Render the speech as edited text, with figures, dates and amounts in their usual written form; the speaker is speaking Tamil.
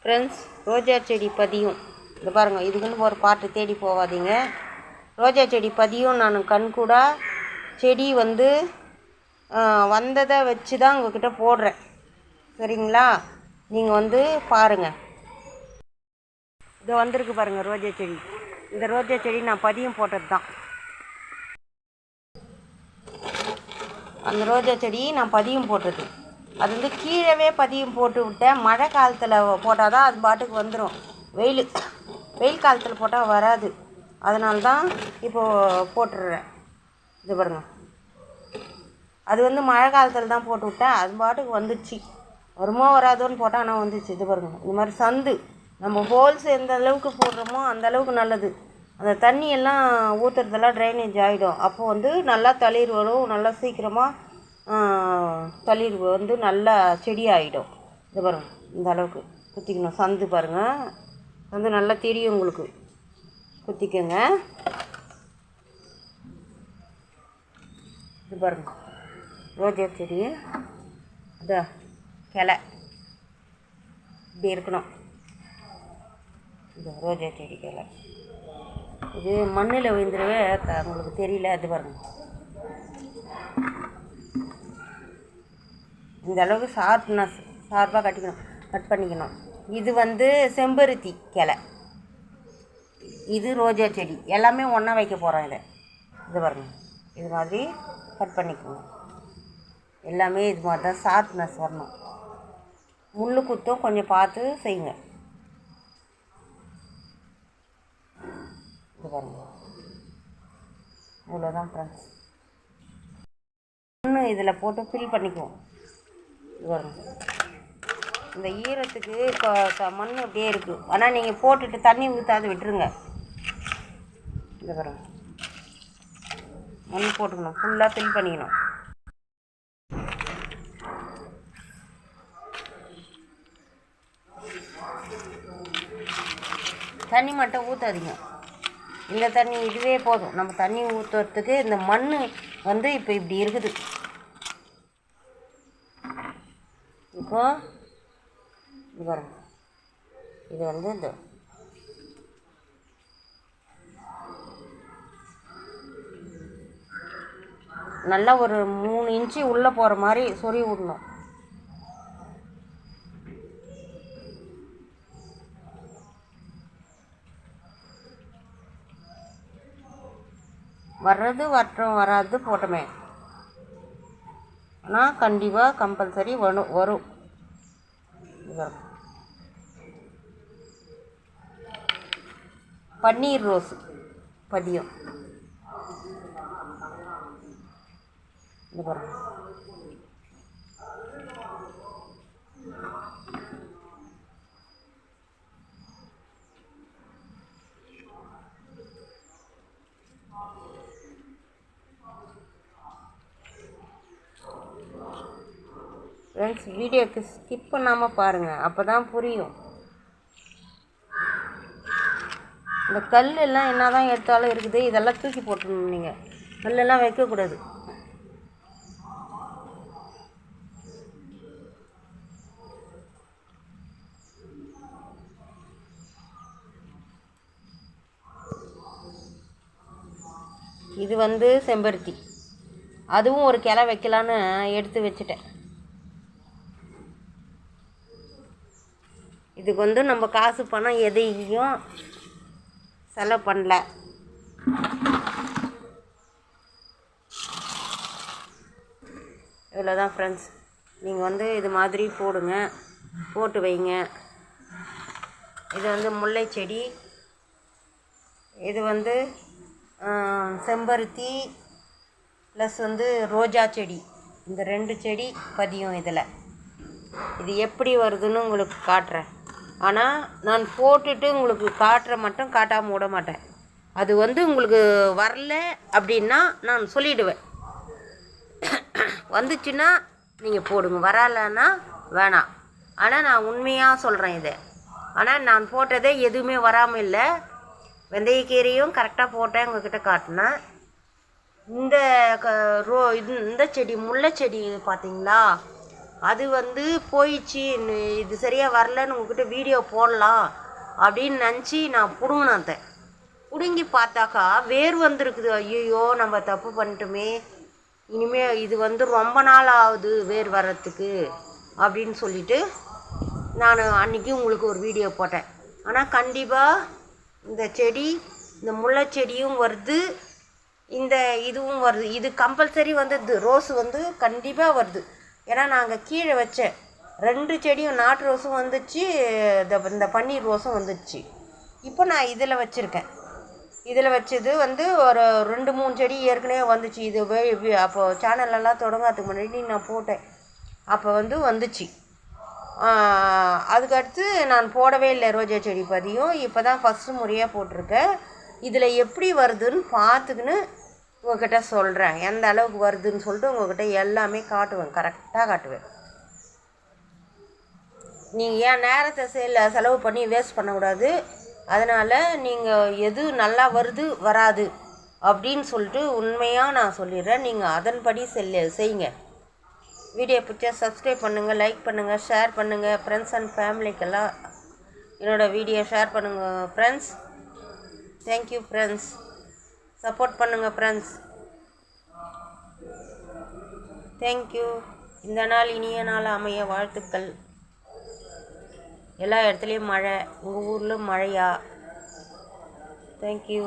ஃப்ரெண்ட்ஸ், ரோஜா செடி பதியும் இது பாருங்கள். இதுக்குன்னு ஒரு பாட்டு தேடி போகாதீங்க. ரோஜா செடி பதியும் நான் கண்கூடா செடி வந்ததை வச்சு தான் உங்கள்கிட்ட போடுறேன். சரிங்களா? நீங்கள் பாருங்கள். இது வந்திருக்கு பாருங்கள் ரோஜா செடி. இந்த ரோஜா செடி நான் பதியம் போட்டது தான். அந்த ரோஜா செடி நான் பதியம் போட்டது. அது கீழவே பதியம் போட்டு விட்டேன். மழை காலத்தில் போட்டால் தான் அது பாட்டுக்கு வந்துடும். வெயில் காலத்தில் போட்டால் வராது. அதனால தான் இப்போது போட்டுடுறேன். இது பாருங்கள். அது மழை காலத்தில் தான் போட்டு விட்டேன். அது பாட்டுக்கு வந்துடுச்சு. வருமோ வராதோன்னு போட்டால் ஆனால் வந்துச்சு. இது பாருங்கள். இந்த மாதிரி சந்து நம்ம ஹோல்ஸ் எந்த அளவுக்கு போடுறோமோ அந்த அளவுக்கு நல்லது. அந்த தண்ணியெல்லாம் ஊற்றுறதெல்லாம் ட்ரைனேஜ் ஆகிடும். அப்போது நல்லா தளிர் வரும். நல்லா சீக்கிரமாக தளிர் நல்லா செடி ஆகிடும். இது பாருங்கள். இந்த அளவுக்கு குத்திக்கணும். சந்து பாருங்கள். சந்து நல்லா தெரியும் உங்களுக்கு. குத்திக்கங்க. இது பாருங்கள். ரோஜா செடி இதா கிளை இப்படி இருக்கணும். இது ரோஜா செடி கிளை. இது மண்ணில் விழுந்துடவே உங்களுக்கு தெரியல. அது பாருங்கள். இந்த அளவுக்கு ஷார்ப்பாக கட் பண்ணிக்கணும். இது செம்பருத்தி கிளை. இது ரோஜா செடி. எல்லாமே ஒன்றா வைக்க போகிறோம். இது பாருங்கள். இது மாதிரி கட் பண்ணிக்கணும். எல்லாமே இது மாதிரி தான் ஷார்ப்னஸ் வரணும். முள் குத்தும் கொஞ்சம் பார்த்து செய்யுங்க. இது பாருங்கள். இவ்வளோதான் ஃப்ரெண்ட்ஸ். மண் இதில் போட்டு ஃபில் பண்ணிக்குவோம். இது பாருங்கள். இந்த ஈரத்துக்கு மண் அப்படியே இருக்குது. ஆனால் நீங்கள் போட்டுட்டு தண்ணி ஊற்றாது விட்டுருங்க. இது பாருங்கள். மண் போட்டுக்கணும். ஃபுல்லாக ஃபில் பண்ணிக்கணும். தண்ணி மட்டும் ஊற்றாதீங்க. இந்த தண்ணி இதுவே போதும். நம்ம தண்ணி ஊற்றுறதுக்கு இந்த மண் இப்போ இப்படி இருக்குது. இப்போ இது பாருங்க. இது இந்த நல்லா ஒரு 3 இன்ச்சு உள்ளே போகிற மாதிரி சொருவி விடணும். வர்றது வட்டம் வராது போட்டோமே. ஆனால் கண்டிப்பாக கம்பல்சரி வரும். பன்னீர் ரோஸ் பதியம். இது பாருங்க. ஃப்ரெண்ட்ஸ், வீடியோக்கு ஸ்கிப் பண்ணாமல் பாருங்கள். அப்போ தான் புரியும். இந்த கல்லெல்லாம் என்ன தான் எடுத்தாலும் இருக்குது. இதெல்லாம் தூக்கி போட்டுடணும். நீங்கள் கல்லெல்லாம் வைக்கக்கூடாது. இது செம்பருத்தி. அதுவும் ஒரு கிளை வைக்கலான்னு எடுத்து வச்சுட்டேன். இதுக்கு நம்ம காசு பணம் எதையும் செலவு பண்ணல. இவ்வளோதான் ஃப்ரெண்ட்ஸ். நீங்கள் இது மாதிரி போட்டு வைங்க. இது முல்லை செடி. இது செம்பருத்தி ப்ளஸ் ரோஜா செடி. இந்த 2 செடி பதியும். இது எப்படி வருதுன்னு உங்களுக்கு காட்டுறேன். ஆனால் நான் போட்டுட்டு உங்களுக்கு காட்டாமல் விட மாட்டேன். அது உங்களுக்கு வரல அப்படின்னா நான் சொல்லிவிடுவேன். வந்துச்சுன்னா நீங்கள் போடுங்க, வரலைன்னா வேணாம். ஆனால் நான் உண்மையாக சொல்கிறேன் இதை. ஆனால் நான் போட்டதே எதுவுமே வராமல் இல்லை. வெந்தயக்கீரையும் கரெக்டாக போட்டேன், உங்கள்கிட்ட காட்டினேன். இந்த செடி முல்லை செடி பார்த்தீங்களா, அது வந்து போயிடுச்சு, இது சரியாக வரலன்னு உங்ககிட்ட வீடியோ போடலாம் அப்படின்னு நினச்சி நான் பிடுங்கினேன். பிடுங்கி பார்த்தாக்கா வேர் வந்திருக்குது. ஐயோ நம்ம தப்பு பண்ணிட்டோமே, இனிமேல் இது வந்து ரொம்ப நாள் ஆகுது வேர் வர்றதுக்கு அப்படின்னு சொல்லிட்டு நான் அன்றைக்கி உங்களுக்கு ஒரு வீடியோ போட்டேன். ஆனால் கண்டிப்பாக இந்த செடி, இந்த முல்லை செடியும் வருது, இந்த இதுவும் வருது. இது கம்பல்சரி வந்து ரோஸு வந்து கண்டிப்பாக வருது. ஏன்னா நாங்கள் கீழே வச்சேன் 2 செடியும், நாட்டு ரோஸும் வந்துச்சு, இந்த பன்னீர் ரோஸும் வந்துச்சு. இப்போ நான் இதில் வச்சுருக்கேன். இதில் வச்சது வந்து ஒரு 2-3 செடி ஏற்கனவே வந்துச்சு. இது அப்போது சேனலெல்லாம் தொடங்காதுக்கு முன்னாடி நான் போட்டேன். அப்போ வந்து வந்துச்சு. அதுக்கடுத்து நான் போடவே இல்லை ரோஜா செடி பதியும். இப்போ தான் ஃபஸ்ட்டு முறையாக போட்டிருக்கேன். இதில் எப்படி வருதுன்னு பார்த்துக்கின்னு உங்கள்கிட்ட சொல்கிறேன். எந்த அளவுக்கு வருதுன்னு சொல்லிட்டு உங்கள்கிட்ட எல்லாமே காட்டுவேன், கரெக்டாக காட்டுவேன். நீங்கள் ஏன் நேரத்தை செலவு பண்ணி வேஸ்ட் பண்ணக்கூடாது. அதனால் நீங்கள் எது நல்லா வருது வராது அப்படின்னு சொல்லிட்டு உண்மையாக நான் சொல்லிடுறேன். நீங்கள் அதன்படி செய்யுங்க. வீடியோ பிடிச்சா சப்ஸ்கிரைப் பண்ணுங்கள், லைக் பண்ணுங்கள், ஷேர் பண்ணுங்கள். ஃப்ரெண்ட்ஸ் அண்ட் ஃபேமிலிக்கெல்லாம் என்னோடய வீடியோ ஷேர் பண்ணுங்கள் ஃப்ரெண்ட்ஸ். தேங்க்யூ ஃப்ரெண்ட்ஸ், சப்போர்ட் பண்ணுங்கள் ஃப்ரெண்ட்ஸ். தேங்க்யூ. இந்த நாள் இனிய நாள் அமைய வாழ்த்துக்கள். எல்லா இடத்துலையும் மழை. உங்கள் ஊரில் மழையா? தேங்க்யூ.